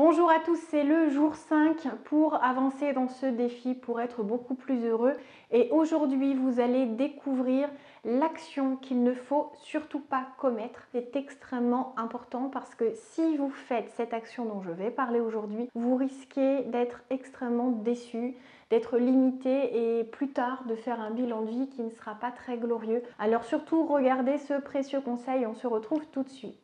Bonjour à tous, c'est le jour 5 pour avancer dans ce défi, pour être beaucoup plus heureux. Et aujourd'hui, vous allez découvrir l'action qu'il ne faut surtout pas commettre. C'est extrêmement important parce que si vous faites cette action dont je vais parler aujourd'hui, vous risquez d'être extrêmement déçu, d'être limité et plus tard de faire un bilan de vie qui ne sera pas très glorieux. Alors surtout, regardez ce précieux conseil, on se retrouve tout de suite.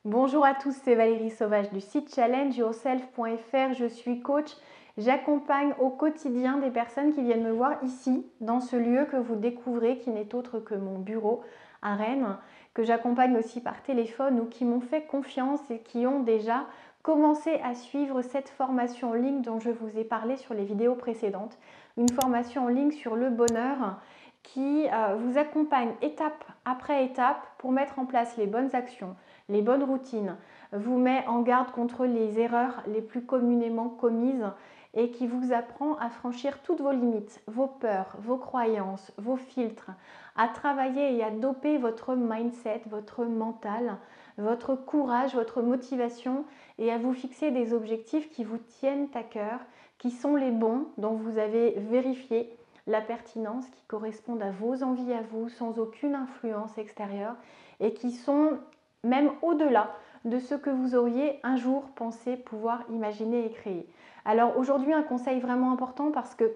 Bonjour à tous, c'est Valérie Sauvage du site challengeyourself.fr. Je suis coach, j'accompagne au quotidien des personnes qui viennent me voir ici, dans ce lieu que vous découvrez, qui n'est autre que mon bureau à Rennes, que j'accompagne aussi par téléphone ou qui m'ont fait confiance et qui ont déjà commencé à suivre cette formation en ligne dont je vous ai parlé sur les vidéos précédentes. Une formation en ligne sur le bonheur qui vous accompagne étape après étape pour mettre en place les bonnes actions, les bonnes routines, vous met en garde contre les erreurs les plus communément commises et qui vous apprend à franchir toutes vos limites, vos peurs, vos croyances, vos filtres, à travailler et à doper votre mindset, votre mental, votre courage, votre motivation et à vous fixer des objectifs qui vous tiennent à cœur, qui sont les bons, dont vous avez vérifié la pertinence, qui correspondent à vos envies à vous, sans aucune influence extérieure et qui sont même au-delà de ce que vous auriez un jour pensé pouvoir imaginer et créer. Alors aujourd'hui, un conseil vraiment important parce que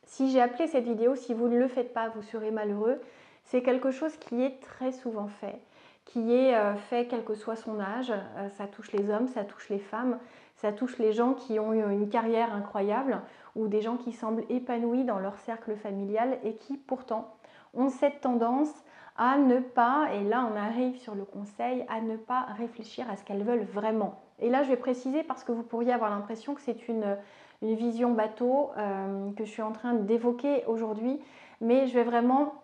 si j'ai appelé cette vidéo, si vous ne le faites pas, vous serez malheureux, c'est quelque chose qui est très souvent fait, qui est fait quel que soit son âge, ça touche les hommes, ça touche les femmes, ça touche les gens qui ont eu une carrière incroyable ou des gens qui semblent épanouis dans leur cercle familial et qui pourtant ont cette tendance à ne pas, et là on arrive sur le conseil, à ne pas réfléchir à ce qu'elles veulent vraiment. Et là je vais préciser parce que vous pourriez avoir l'impression que c'est une vision bateau que je suis en train d'évoquer aujourd'hui, mais je vais vraiment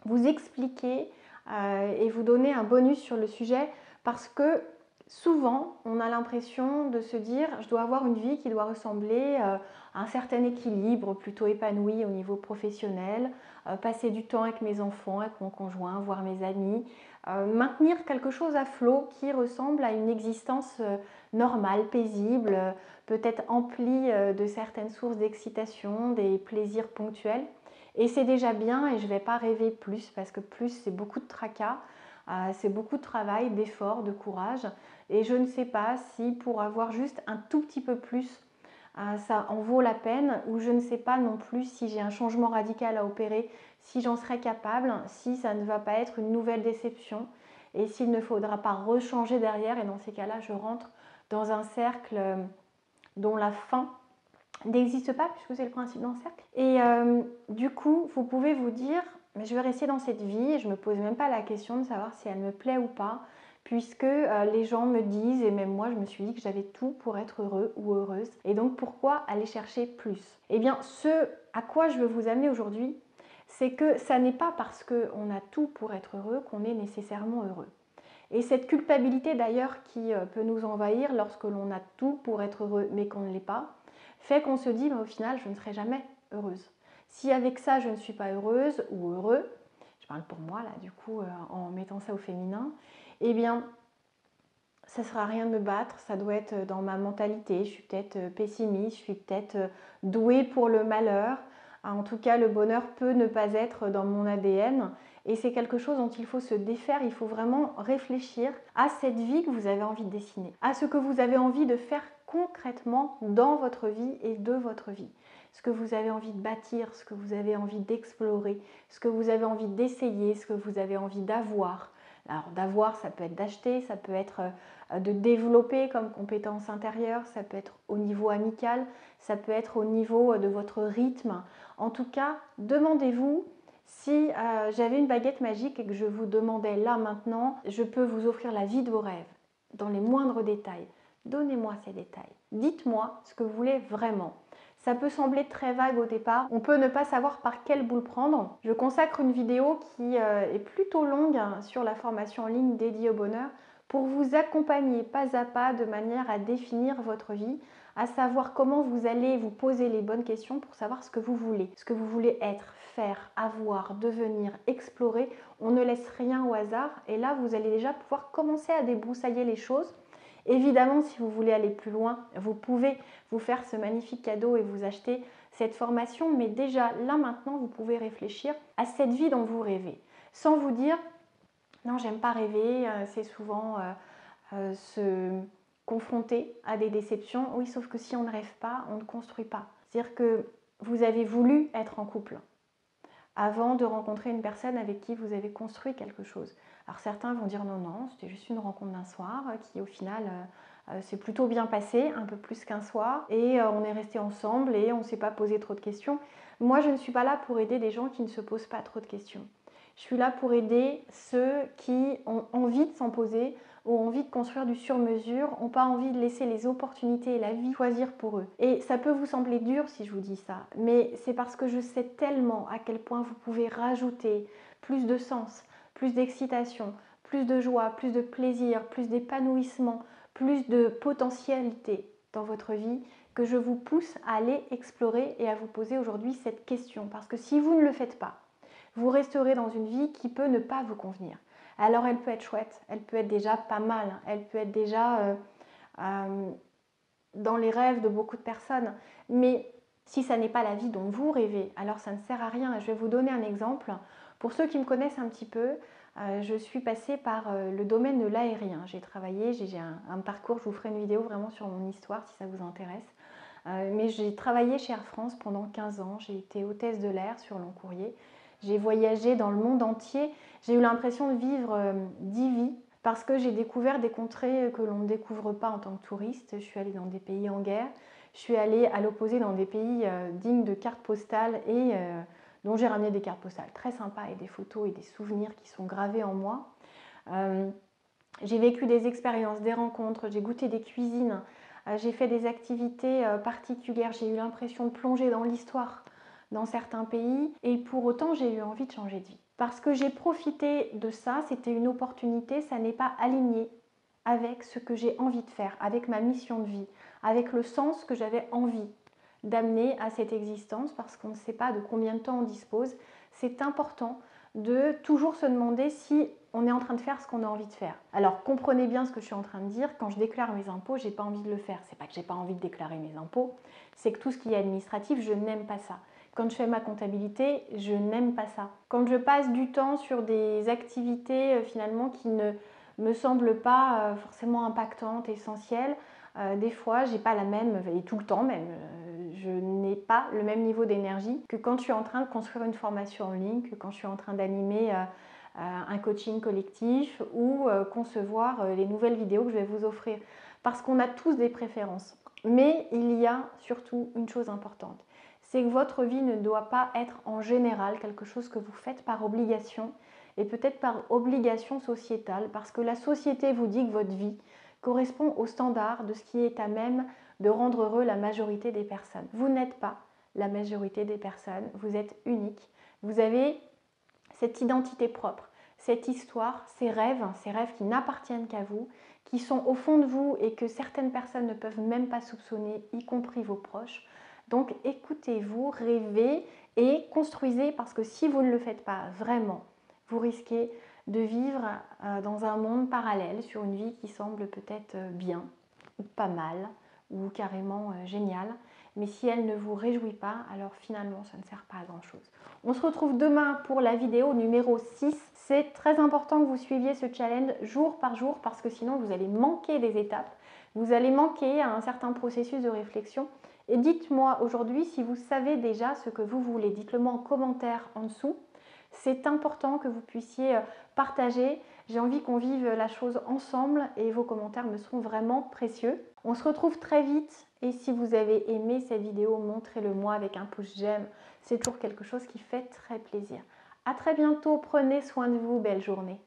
vous expliquer et vous donner un bonus sur le sujet parce que souvent on a l'impression de se dire je dois avoir une vie qui doit ressembler à un certain équilibre plutôt épanoui au niveau professionnel, passer du temps avec mes enfants, avec mon conjoint, voir mes amis, maintenir quelque chose à flot qui ressemble à une existence normale, paisible, peut-être emplie de certaines sources d'excitation, des plaisirs ponctuels. Et c'est déjà bien et je ne vais pas rêver plus parce que plus c'est beaucoup de tracas, c'est beaucoup de travail, d'effort, de courage. Et je ne sais pas si pour avoir juste un tout petit peu plus, ça en vaut la peine ou je ne sais pas non plus si j'ai un changement radical à opérer, si j'en serais capable, si ça ne va pas être une nouvelle déception et s'il ne faudra pas rechanger derrière. Et dans ces cas-là, je rentre dans un cercle dont la fin n'existe pas puisque c'est le principe d'un cercle. Et du coup, vous pouvez vous dire, mais je vais rester dans cette vie et je ne me pose même pas la question de savoir si elle me plaît ou pas, puisque les gens me disent, et même moi je me suis dit que j'avais tout pour être heureux ou heureuse. Et donc pourquoi aller chercher plus? Eh bien, ce à quoi je veux vous amener aujourd'hui, c'est que ça n'est pas parce qu'on a tout pour être heureux qu'on est nécessairement heureux. Et cette culpabilité d'ailleurs qui peut nous envahir lorsque l'on a tout pour être heureux mais qu'on ne l'est pas, fait qu'on se dit mais au final je ne serai jamais heureuse. Si avec ça je ne suis pas heureuse ou heureux, je parle pour moi là du coup en mettant ça au féminin, eh bien ça ne sert à rien de me battre, ça doit être dans ma mentalité, je suis peut-être pessimiste, je suis peut-être douée pour le malheur. En tout cas, le bonheur peut ne pas être dans mon ADN et c'est quelque chose dont il faut se défaire, il faut vraiment réfléchir à cette vie que vous avez envie de dessiner, à ce que vous avez envie de faire concrètement dans votre vie et de votre vie. Ce que vous avez envie de bâtir, ce que vous avez envie d'explorer, ce que vous avez envie d'essayer, ce que vous avez envie d'avoir. Alors d'avoir, ça peut être d'acheter, ça peut être de développer comme compétence intérieure, ça peut être au niveau amical, ça peut être au niveau de votre rythme. En tout cas, demandez-vous si j'avais une baguette magique et que je vous demandais là maintenant, je peux vous offrir la vie de vos rêves, dans les moindres détails. Donnez-moi ces détails. Dites-moi ce que vous voulez vraiment. Ça peut sembler très vague au départ, on peut ne pas savoir par quel bout le prendre. Je consacre une vidéo qui est plutôt longue sur la formation en ligne dédiée au bonheur pour vous accompagner pas à pas de manière à définir votre vie, à savoir comment vous allez vous poser les bonnes questions pour savoir ce que vous voulez être, faire, avoir, devenir, explorer. On ne laisse rien au hasard et là, vous allez déjà pouvoir commencer à débroussailler les choses. Évidemment, si vous voulez aller plus loin, vous pouvez vous faire ce magnifique cadeau et vous acheter cette formation, mais déjà là maintenant, vous pouvez réfléchir à cette vie dont vous rêvez, sans vous dire non, j'aime pas rêver, c'est souvent se confronter à des déceptions. Oui, sauf que si on ne rêve pas, on ne construit pas. C'est-à-dire que vous avez voulu être en couple avant de rencontrer une personne avec qui vous avez construit quelque chose. Alors certains vont dire non, non, c'était juste une rencontre d'un soir qui au final s'est plutôt bien passé, un peu plus qu'un soir, et on est resté ensemble et on ne s'est pas posé trop de questions. Moi, je ne suis pas là pour aider des gens qui ne se posent pas trop de questions. Je suis là pour aider ceux qui ont envie de s'en poser, ont envie de construire du sur-mesure, n'ont pas envie de laisser les opportunités et la vie choisir pour eux. Et ça peut vous sembler dur si je vous dis ça, mais c'est parce que je sais tellement à quel point vous pouvez rajouter plus de sens, plus d'excitation, plus de joie, plus de plaisir, plus d'épanouissement, plus de potentialité dans votre vie, que je vous pousse à aller explorer et à vous poser aujourd'hui cette question. Parce que si vous ne le faites pas, vous resterez dans une vie qui peut ne pas vous convenir. Alors elle peut être chouette, elle peut être déjà pas mal, elle peut être déjà dans les rêves de beaucoup de personnes, mais si ça n'est pas la vie dont vous rêvez, alors ça ne sert à rien. Je vais vous donner un exemple. Pour ceux qui me connaissent un petit peu, je suis passée par le domaine de l'aérien. J'ai travaillé, j'ai un parcours, je vous ferai une vidéo vraiment sur mon histoire si ça vous intéresse. Mais j'ai travaillé chez Air France pendant 15 ans, j'ai été hôtesse de l'air sur long courrier. J'ai voyagé dans le monde entier, j'ai eu l'impression de vivre 10 vies parce que j'ai découvert des contrées que l'on ne découvre pas en tant que touriste. Je suis allée dans des pays en guerre, je suis allée à l'opposé dans des pays dignes de cartes postales et dont j'ai ramené des cartes postales très sympas et des photos et des souvenirs qui sont gravés en moi. J'ai vécu des expériences, des rencontres, j'ai goûté des cuisines, j'ai fait des activités particulières, j'ai eu l'impression de plonger dans l'histoire dans certains pays et pour autant j'ai eu envie de changer de vie. Parce que j'ai profité de ça, c'était une opportunité, ça n'est pas aligné avec ce que j'ai envie de faire, avec ma mission de vie, avec le sens que j'avais envie d'amener à cette existence parce qu'on ne sait pas de combien de temps on dispose. C'est important de toujours se demander si on est en train de faire ce qu'on a envie de faire. Alors comprenez bien ce que je suis en train de dire, quand je déclare mes impôts, j'ai pas envie de le faire. C'est pas que j'ai pas envie de déclarer mes impôts, c'est que tout ce qui est administratif, je n'aime pas ça. Quand je fais ma comptabilité, je n'aime pas ça. Quand je passe du temps sur des activités finalement qui ne me semblent pas forcément impactantes, essentielles, des fois, j'ai pas la même, et tout le temps même, je n'ai pas le même niveau d'énergie que quand je suis en train de construire une formation en ligne, que quand je suis en train d'animer un coaching collectif ou concevoir les nouvelles vidéos que je vais vous offrir. Parce qu'on a tous des préférences. Mais il y a surtout une chose importante, c'est que votre vie ne doit pas être en général quelque chose que vous faites par obligation et peut-être par obligation sociétale, parce que la société vous dit que votre vie correspond aux standards de ce qui est à même de rendre heureux la majorité des personnes. Vous n'êtes pas la majorité des personnes, vous êtes unique, vous avez cette identité propre, cette histoire, ces rêves qui n'appartiennent qu'à vous, qui sont au fond de vous et que certaines personnes ne peuvent même pas soupçonner, y compris vos proches. Donc écoutez-vous, rêvez et construisez parce que si vous ne le faites pas vraiment, vous risquez de vivre dans un monde parallèle sur une vie qui semble peut-être bien ou pas mal ou carrément géniale. Mais si elle ne vous réjouit pas, alors finalement ça ne sert pas à grand chose. On se retrouve demain pour la vidéo numéro 6. C'est très important que vous suiviez ce challenge jour par jour parce que sinon vous allez manquer des étapes. Vous allez manquer à un certain processus de réflexion. Et dites-moi aujourd'hui si vous savez déjà ce que vous voulez. Dites-le moi en commentaire en dessous. C'est important que vous puissiez partager. J'ai envie qu'on vive la chose ensemble et vos commentaires me seront vraiment précieux. On se retrouve très vite et si vous avez aimé cette vidéo, montrez-le moi avec un pouce j'aime. C'est toujours quelque chose qui fait très plaisir. À très bientôt, prenez soin de vous, belle journée.